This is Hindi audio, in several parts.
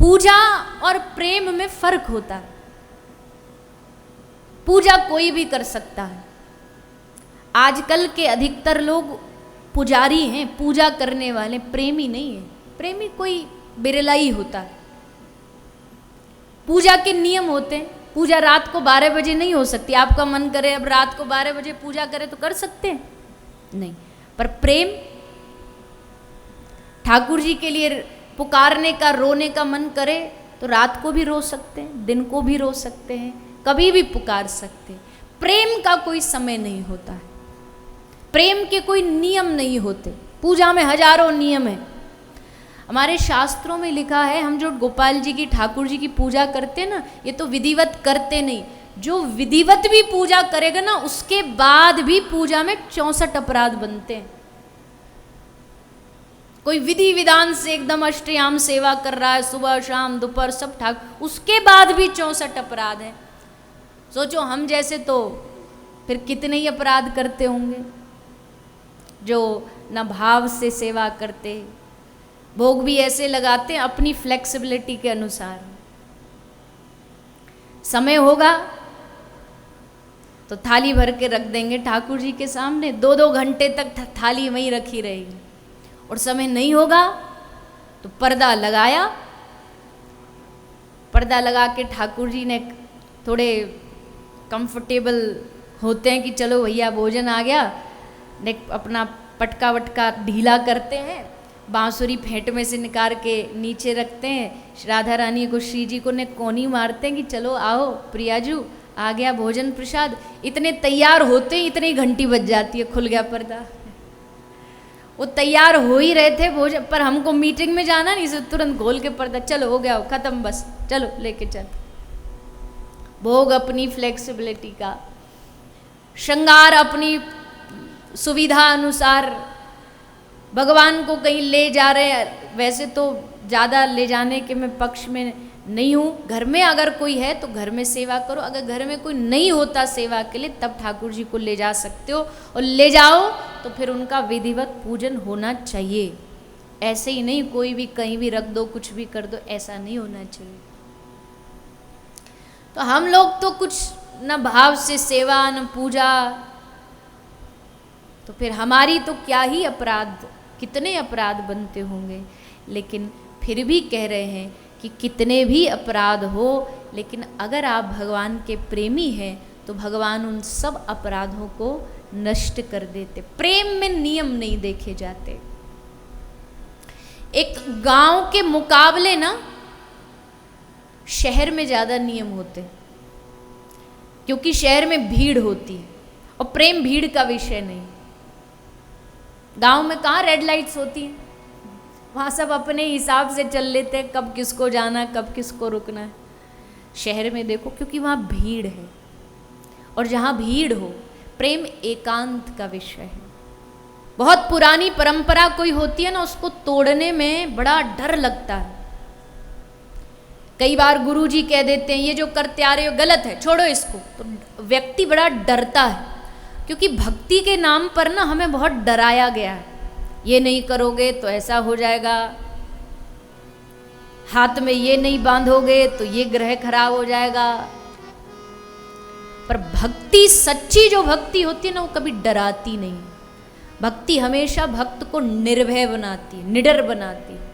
पूजा और प्रेम में फर्क होता है। पूजा कोई भी कर सकता है। आजकल के अधिकतर लोग पुजारी हैं, पूजा करने वाले, प्रेमी नहीं है। प्रेमी कोई बिरला ही होता है। पूजा के नियम होते हैं। पूजा रात को 12 बजे नहीं हो सकती। आपका मन करे अब रात को 12 बजे पूजा करे तो कर सकते हैं? नहीं। पर प्रेम, ठाकुर जी के लिए पुकारने का, रोने का मन करे तो रात को भी रो सकते हैं, दिन को भी रो सकते हैं, कभी भी पुकार सकते हैं। प्रेम का कोई समय नहीं होता है। प्रेम के कोई नियम नहीं होते। पूजा में हजारों नियम है। हमारे शास्त्रों में लिखा है, हम जो गोपाल जी की, ठाकुर जी की पूजा करते हैं ना, ये तो विधिवत करते नहीं। जो विधिवत भी पूजा करेगा ना, उसके बाद भी पूजा में 64 अपराध बनते हैं। कोई विधि विधान से एकदम अष्टयाम सेवा कर रहा है, सुबह शाम दोपहर सब ठाक, उसके बाद भी 64 अपराध है। सोचो हम जैसे तो फिर कितने ही अपराध करते होंगे, जो न भाव से सेवा करते, भोग भी ऐसे लगाते हैं अपनी फ्लेक्सिबिलिटी के अनुसार। समय होगा तो थाली भर के रख देंगे ठाकुर जी के सामने, 2-2 घंटे तक थाली वहीं रखी रहेगी। और समय नहीं होगा तो पर्दा लगाया, पर्दा लगा के ठाकुर जी ने थोड़े कंफर्टेबल होते हैं कि चलो भैया भोजन आ गया, ने अपना पटका वटका ढीला करते हैं, बांसुरी फेंट में से निकाल के नीचे रखते हैं, राधा रानी को, श्री जी को ने कोनी मारते हैं कि चलो आओ प्रियाजू, आ गया भोजन प्रसाद। इतने तैयार होते ही इतनी घंटी बज जाती है, खुल गया पर्दा। वो तैयार हो ही रहे थे भोजन, पर हमको मीटिंग में जाना नहीं, तुरंत खोल के पर्दा, चलो हो गया, खत्म, बस चलो लेके चल। भोग अपनी फ्लेक्सिबिलिटी का, श्रृंगार अपनी सुविधा अनुसार। भगवान को कहीं ले जा रहे हैं, वैसे तो ज़्यादा ले जाने के मैं पक्ष में नहीं हूँ। घर में अगर कोई है तो घर में सेवा करो, अगर घर में कोई नहीं होता सेवा के लिए तब ठाकुर जी को ले जा सकते हो, और ले जाओ तो फिर उनका विधिवत पूजन होना चाहिए। ऐसे ही नहीं कोई भी कहीं भी रख दो, कुछ भी कर दो, ऐसा नहीं होना चाहिए। तो हम लोग तो कुछ न भाव से सेवा न पूजा, तो फिर हमारी तो क्या ही अपराध, कितने अपराध बनते होंगे। लेकिन फिर भी कह रहे हैं कि कितने भी अपराध हो, लेकिन अगर आप भगवान के प्रेमी हैं तो भगवान उन सब अपराधों को नष्ट कर देते। प्रेम में नियम नहीं देखे जाते। एक गांव के मुकाबले ना शहर में ज़्यादा नियम होते, क्योंकि शहर में भीड़ होती है और प्रेम भीड़ का विषय नहीं। गांव में कहाँ रेड लाइट्स होती हैं, वहाँ सब अपने हिसाब से चल लेते हैं, कब किसको जाना, कब किसको रुकना है। शहर में देखो, क्योंकि वहाँ भीड़ है, और जहाँ भीड़ हो प्रेम एकांत का विषय है। बहुत पुरानी परंपरा कोई होती है ना, उसको तोड़ने में बड़ा डर लगता है। कई बार गुरुजी कह देते हैं ये जो करते आ रहे हो गलत है, छोड़ो इसको, तो व्यक्ति बड़ा डरता है। क्योंकि भक्ति के नाम पर ना हमें बहुत डराया गया है, ये नहीं करोगे तो ऐसा हो जाएगा, हाथ में ये नहीं बांधोगे तो ये ग्रह खराब हो जाएगा। पर भक्ति, सच्ची जो भक्ति होती है ना, वो कभी डराती नहीं। भक्ति हमेशा भक्त को निर्भय बनाती है, निडर बनाती है।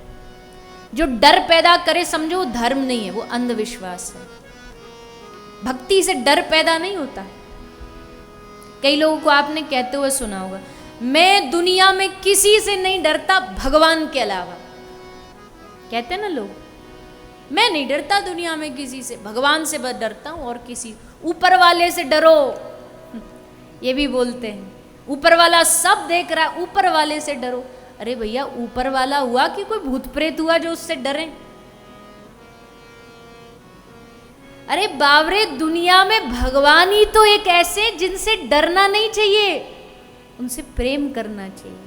जो डर पैदा करे समझो वो धर्म नहीं है, वो अंधविश्वास है। भक्ति से डर पैदा नहीं होता। कई लोगों को आपने कहते हुए सुना होगा, मैं दुनिया में किसी से नहीं डरता भगवान के अलावा। कहते हैं ना लोग, मैं नहीं डरता दुनिया में किसी से, भगवान से बस डरता हूं, और किसी, ऊपर वाले से डरो, ये भी बोलते हैं। ऊपर वाला सब देख रहा है, ऊपर वाले से डरो। अरे भैया, ऊपर वाला हुआ कि कोई भूत प्रेत हुआ जो उससे डरे? अरे बावरे, दुनिया में भगवान ही तो एक ऐसे जिनसे डरना नहीं चाहिए, उनसे प्रेम करना चाहिए।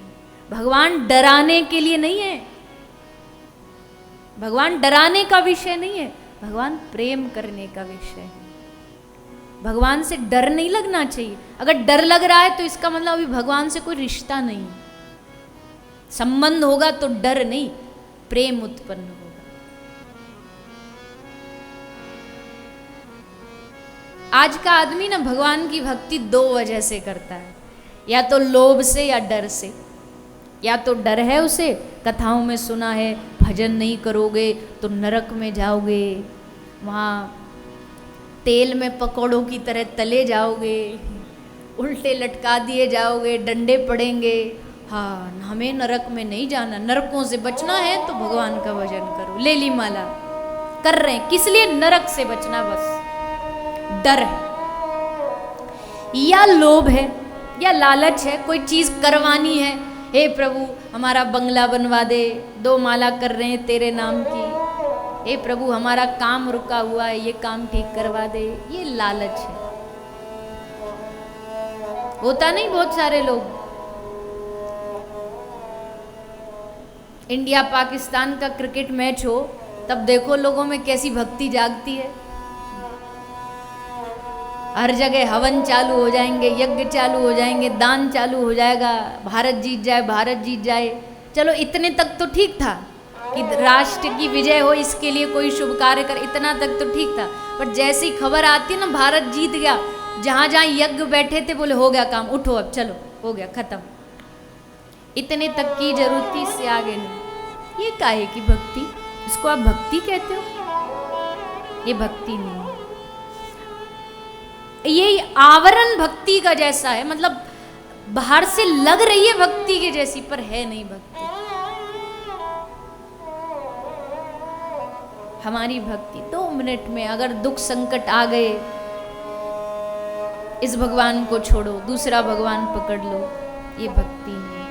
भगवान डराने के लिए नहीं है, भगवान डराने का विषय नहीं है, भगवान प्रेम करने का विषय है। भगवान से डर नहीं लगना चाहिए। अगर डर लग रहा है तो इसका मतलब अभी भगवान से कोई रिश्ता नहीं, संबंध होगा तो डर नहीं, प्रेम उत्पन्न होगा। आज का आदमी ना भगवान की भक्ति दो वजह से करता है, या तो लोभ से या डर से। या तो डर है उसे, कथाओं में सुना है भजन नहीं करोगे तो नरक में जाओगे, वहाँ तेल में पकौड़ों की तरह तले जाओगे, उल्टे लटका दिए जाओगे, डंडे पड़ेंगे। हाँ, हमें नरक में नहीं जाना, नरकों से बचना है तो भगवान का भजन करो। ले ली माला, कर रहे हैं किस लिए? नरक से बचना, बस डर है। या लोभ है या लालच है, कोई चीज करवानी है, हे प्रभु हमारा बंगला बनवा दे, 2 माला कर रहे हैं तेरे नाम की, हे प्रभु हमारा काम रुका हुआ है, ये काम ठीक करवा दे, ये लालच है। होता नहीं बहुत सारे लोग, इंडिया पाकिस्तान का क्रिकेट मैच हो तब देखो लोगों में कैसी भक्ति जागती है। हर जगह हवन चालू हो जाएंगे, यज्ञ चालू हो जाएंगे, दान चालू हो जाएगा, भारत जीत जाए, भारत जीत जाए। चलो इतने तक तो ठीक था कि राष्ट्र की विजय हो इसके लिए कोई शुभ कार्य कर, इतना तक तो ठीक था। पर जैसी खबर आती है ना भारत जीत गया, जहाँ जहाँ यज्ञ बैठे थे बोले हो गया काम, उठो अब चलो, हो गया खत्म। इतने तक की जरूरत थी, इससे आगे नहीं। ये काहे की भक्ति? इसको आप भक्ति कहते हो? ये भक्ति नहीं है, ये आवरण भक्ति का जैसा है, मतलब बाहर से लग रही है भक्ति के जैसी पर है नहीं भक्ति। हमारी भक्ति 2 मिनट में, अगर दुख संकट आ गए, इस भगवान को छोड़ो दूसरा भगवान पकड़ लो, ये भक्ति नहीं है।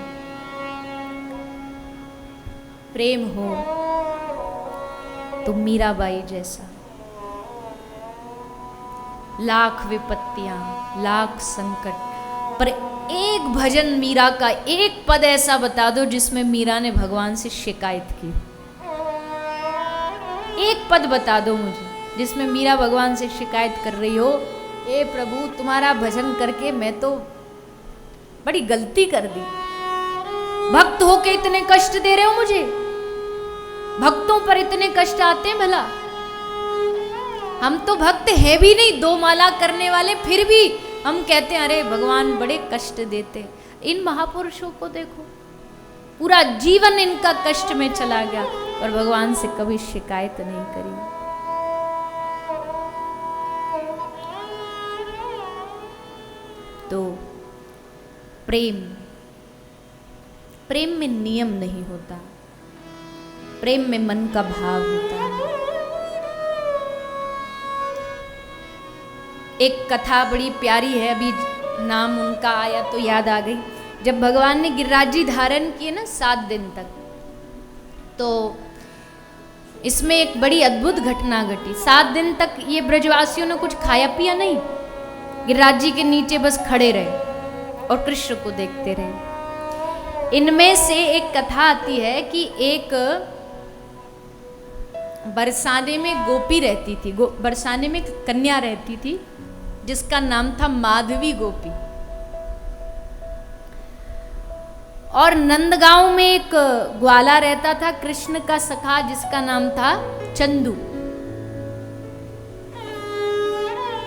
प्रेम हो तो मीराबाई जैसा, लाख विपत्तियां, लाख संकट, पर एक भजन मीरा का, एक पद ऐसा बता दो जिसमें मीरा ने भगवान से शिकायत की। एक पद बता दो मुझे जिसमें मीरा भगवान से शिकायत कर रही हो, ए प्रभु तुम्हारा भजन करके मैं तो बड़ी गलती कर दी, भक्त होके इतने कष्ट दे रहे हो मुझे, भक्तों पर इतने कष्ट आते हैं भला? हम तो भक्त है भी नहीं, 2 माला करने वाले, फिर भी हम कहते हैं अरे भगवान बड़े कष्ट देते। इन महापुरुषों को देखो, पूरा जीवन इनका कष्ट में चला गया और भगवान से कभी शिकायत नहीं करी। तो प्रेम, प्रेम में नियम नहीं होता, प्रेम में मन का भाव होता है। एक कथा बड़ी प्यारी है, अभी नाम उनका आया तो याद आ गई। जब भगवान ने गिरिराज जी धारण किए ना 7 दिन तक, तो इसमें एक बड़ी अद्भुत घटना घटी। 7 दिन तक ये ब्रजवासियों ने कुछ खाया पिया नहीं, गिरिराज जी के नीचे बस खड़े रहे और कृष्ण को देखते रहे। इनमें से एक कथा आती है कि एक बरसाने में गोपी रहती थी, बरसाने में कन्या रहती थी जिसका नाम था माधवी गोपी। और नंदगांव में एक ग्वाला रहता था कृष्ण का सखा जिसका नाम था चंदू।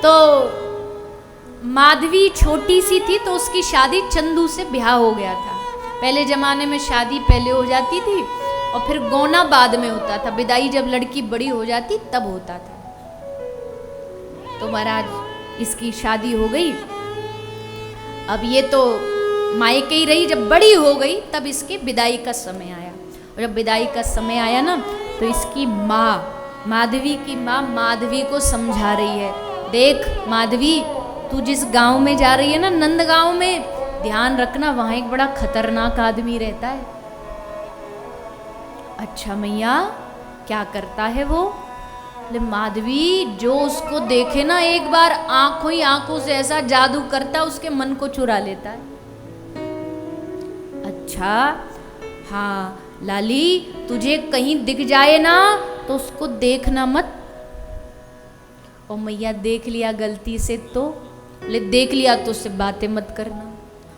तो माधवी छोटी सी थी तो उसकी शादी चंदू से ब्याह हो गया था। पहले जमाने में शादी पहले हो जाती थी और फिर गौना बाद में होता था, विदाई जब लड़की बड़ी हो जाती तब होता था। तो महाराज इसकी शादी हो गई, अब ये तो मायके ही रही, जब बड़ी हो गई तब इसके विदाई का समय आया। और जब विदाई का समय आया ना तो इसकी माँ, माधवी की माँ माधवी को समझा रही है, देख माधवी तू जिस गांव में जा रही है ना, नंदगांव में, ध्यान रखना वहां एक बड़ा खतरनाक आदमी रहता है। अच्छा मैया क्या करता है वो? माधवी जो उसको देखे ना एक बार आंखों ही आंखों से ऐसा जादू करता है उसके मन को चुरा लेता है। अच्छा हाँ लाली, तुझे कहीं दिख जाए ना तो उसको देखना मत। और मैया देख लिया गलती से तो? बोले देख लिया तो उससे बातें मत करना।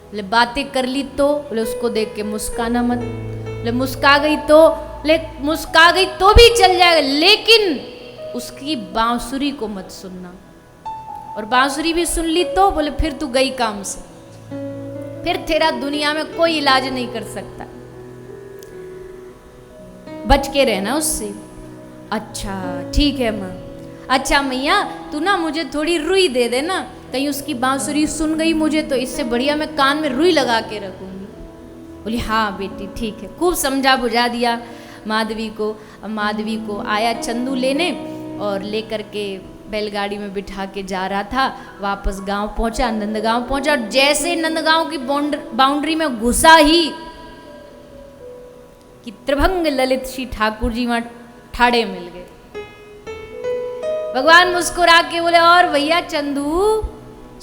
बोले बातें कर ली तो? बोले उसको देख के मुस्काना मत। बोले मुस्का गई तो? बोले मुस्का गई तो भी चल जाएगा, लेकिन उसकी बांसुरी को मत सुनना। और बांसुरी भी सुन ली तो बोले फिर तू गई काम से, फिर तेरा दुनिया में कोई इलाज नहीं कर सकता, बच के रहना उससे। अच्छा ठीक है माँ। अच्छा मैया तू ना मुझे थोड़ी रुई दे देना, कहीं उसकी बांसुरी सुन गई मुझे तो इससे बढ़िया मैं कान में रुई लगा के रखूंगी। बोली हाँ बेटी ठीक है। खूब समझा बुझा दिया माधवी को। अब माधवी को आया चंदू लेने और लेकर के बैलगाड़ी में बिठा के जा रहा था, वापस गांव पहुंचा, नंदगांव पहुंचा। जैसे नंदगांव की बाउंड्री में घुसा ही कि त्रिभंग ललित श्री ठाकुर जी वहां ठाड़े मिल गए। भगवान मुस्कुरा के बोले और भैया चंदू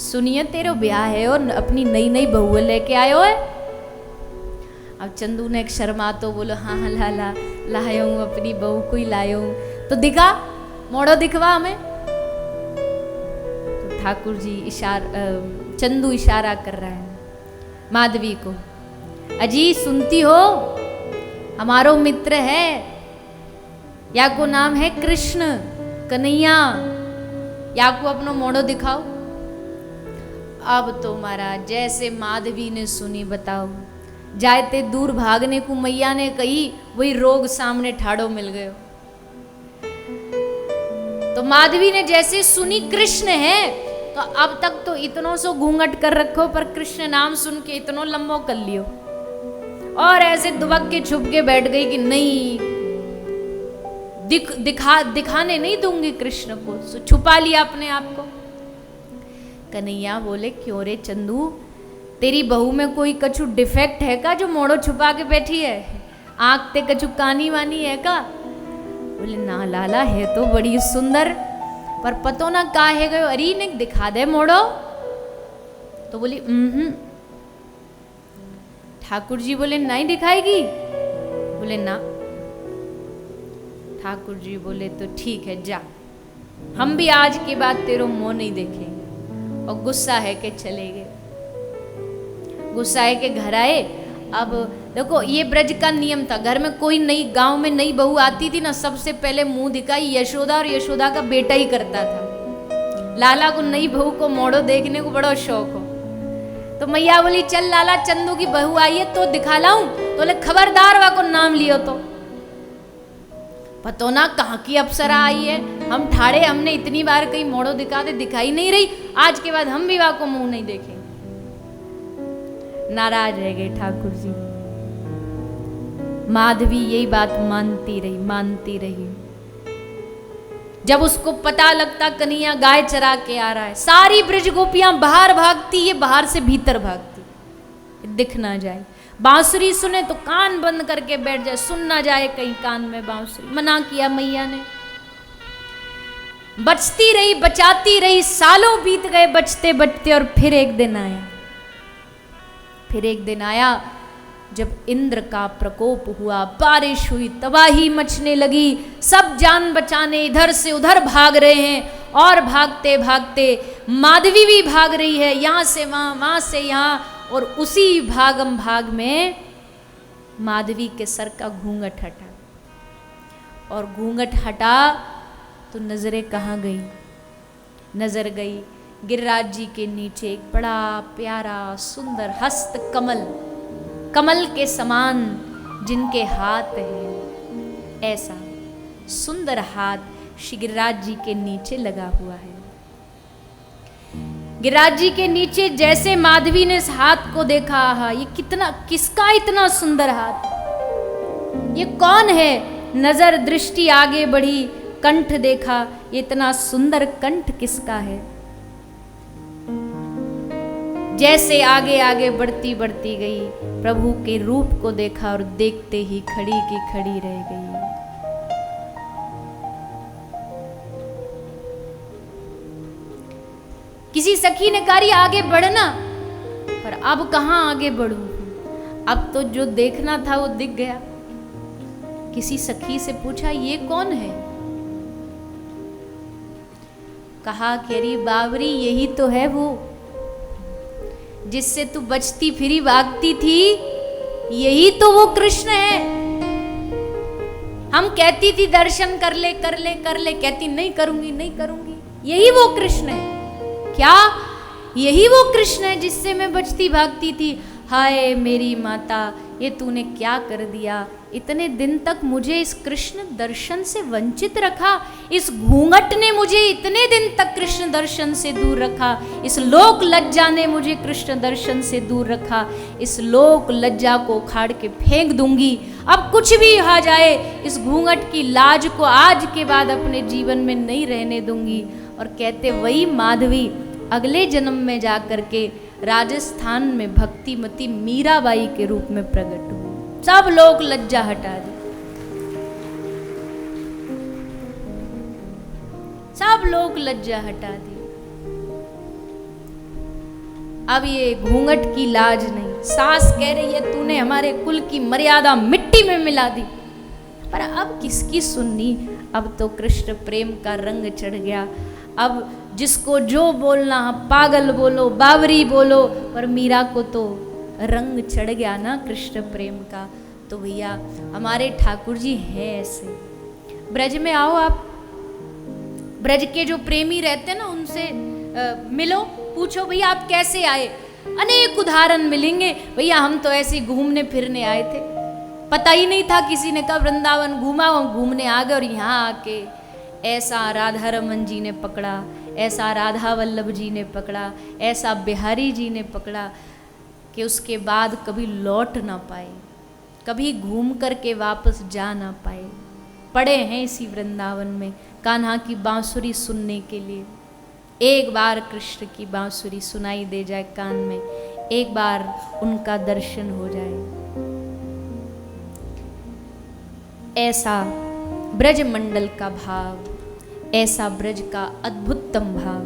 सुनिए तेरे ब्याह है और अपनी नई नई बहू लेके आयो है। अब चंदू ने एक शर्मा तो बोलो हाँ हाँ लाला लाया हूँ, अपनी बहू को ही लाया हूँ। तो दिखा मोड़ो दिखवा हमें। तो ठाकुर जी चंदू इशारा कर रहा है माधवी को, अजी सुनती हो हमारो मित्र है, या को नाम है कृष्ण कन्हैया, या को अपनो मोड़ो दिखाओ। अब तो महाराज जैसे माधवी ने सुनी बताओ, जाते दूर भागने को मैया ने कही, वही रोग सामने ठाड़ो मिल गयो। तो माधवी ने जैसे सुनी कृष्ण है, तो अब तक तो इतनो सो घूंघट कर रखो, पर कृष्ण नाम सुन के इतनो लंबो कर लियो और ऐसे दुबक के छुप के बैठ गई कि नहीं दिखाने नहीं दूंगी कृष्ण को। सो छुपा लिया अपने आप को। कन्हैया बोले क्यों रे चंदू, तेरी बहू में कोई कछु डिफेक्ट है का जो मोड़ो छुपा के बैठी है? आंख ते कछु कानी वानी है का? बोले ना लाला है तो बड़ी सुंदर, पर पतो ना का है गयो, अरे ने दिखा दे मोड़ो। तो बोली ठाकुर जी बोले नहीं दिखाएगी? बोले ना। ठाकुर जी बोले तो ठीक है जा, हम भी आज के बाद तेरो मुंह नहीं देखेंगे। और गुस्सा है के चले गए। गुस्सा है के घर आए। अब देखो ये ब्रज का नियम था, घर में कोई नई गांव में नई बहू आती थी ना, सबसे पहले मुंह दिखाई यशोदा और यशोदा का बेटा ही करता था। लाला को नई बहू को मोड़ो देखने को बड़ा शौक हो, तो मैया बोली चल लाला चंदू की बहू आई है तो दिखा लाऊं। तो बोले खबरदार वा को नाम लियो तो पतो ना कहाँ की अप्सरा आई है, हम ठाड़े, हमने इतनी बार कहीं मोड़ो दिखा दे, दिखाई नहीं रही, आज के बाद हम भी वा को मुंह नहीं देखेंगे। नाराज रह गए ठाकुर जी। माधवी यही बात मानती रही। जब उसको पता लगता कन्हैया गाय चरा के आ रहा है, सारी ब्रज गोपियां बाहर भागती, ये बाहर से भीतर भागती, दिख ना जाए। बांसुरी सुने तो कान बंद करके बैठ जाए, सुन ना जाए कहीं कान में बांसुरी। मना किया मैया ने, बचती रही बचाती रही, सालों बीत गए बचते बचते। और फिर एक दिन आया जब इंद्र का प्रकोप हुआ, बारिश हुई, तबाही मचने लगी, सब जान बचाने इधर से उधर भाग रहे हैं। और भागते भागते माधवी भी भाग रही है, यहां से वहां, वहां से यहां। और उसी भागम भाग में माधवी के सर का घूंघट हटा, और घूंघट हटा तो नजरें कहाँ गई? नजर गई गिरिराज जी के नीचे एक बड़ा प्यारा सुंदर हस्त कमल के समान जिनके हाथ हैं, ऐसा सुंदर हाथ श्री गिरिराज जी के नीचे लगा हुआ है। गिरिराज जी के नीचे जैसे माधवी ने इस हाथ को देखा, ये किसका इतना सुंदर हाथ, ये कौन है? नजर दृष्टि आगे बढ़ी, कंठ देखा, ये इतना सुंदर कंठ किसका है? जैसे आगे आगे बढ़ती गई, प्रभु के रूप को देखा और देखते ही खड़ी की खड़ी रह गई। किसी सखी ने कहा आगे बढ़ना, पर अब कहां आगे बढ़ूं, अब तो जो देखना था वो दिख गया। किसी सखी से पूछा ये कौन है? कहा कि अरे बावरी यही तो है वो जिससे तू बचती फिरी भागती थी, यही तो वो कृष्ण है। हम कहती थी दर्शन कर ले, कहती नहीं करूंगी, यही वो कृष्ण है। क्या यही वो कृष्ण है जिससे मैं बचती भागती थी? हाय मेरी माता, ये तूने क्या कर दिया? इतने दिन तक मुझे इस कृष्ण दर्शन से वंचित रखा, इस घूंघट ने मुझे इतने दिन तक कृष्ण दर्शन से दूर रखा, इस लोक लज्जा ने मुझे कृष्ण दर्शन से दूर रखा। इस लोक लज्जा को उखाड़ के फेंक दूंगी, अब कुछ भी आ जाए, इस घूंघट की लाज को आज के बाद अपने जीवन में नहीं रहने दूंगी। और कहते वही माधवी अगले जन्म में जा करके राजस्थान में भक्तिमती मीराबाई के रूप में प्रकट हुई। सब लोग लज्जा हटा दी, सब लोग लज्जा हटा दी। अब ये घूंघट की लाज नहीं। सास कह रही है तूने हमारे कुल की मर्यादा मिट्टी में मिला दी, पर अब किसकी सुननी? अब तो कृष्ण प्रेम का रंग चढ़ गया। अब जिसको जो बोलना, पागल बोलो, बावरी बोलो, पर मीरा को तो रंग चढ़ गया ना कृष्ण प्रेम का। तो भैया हमारे ठाकुर जी हैं ऐसे। ब्रज में आओ आप, ब्रज के जो प्रेमी रहते हैं ना उनसे मिलो, पूछो भैया आप कैसे आए? अनेक उदाहरण मिलेंगे। भैया हम तो ऐसे घूमने फिरने आए थे, पता ही नहीं था, किसी ने कहा वृंदावन घूमा, हम घूमने आ गए और यहाँ आके ऐसा राधा रमन जी ने पकड़ा, ऐसा राधा वल्लभ जी ने पकड़ा, ऐसा बिहारी जी ने पकड़ा कि उसके बाद कभी लौट ना पाए, कभी घूम कर के वापस जा ना पाए। पड़े हैं इसी वृंदावन में कान्हा की बांसुरी सुनने के लिए। एक बार कृष्ण की बांसुरी सुनाई दे जाए कान में, एक बार उनका दर्शन हो जाए। ऐसा ब्रज मंडल का भाव, ऐसा ब्रज का अद्भुतम भाव।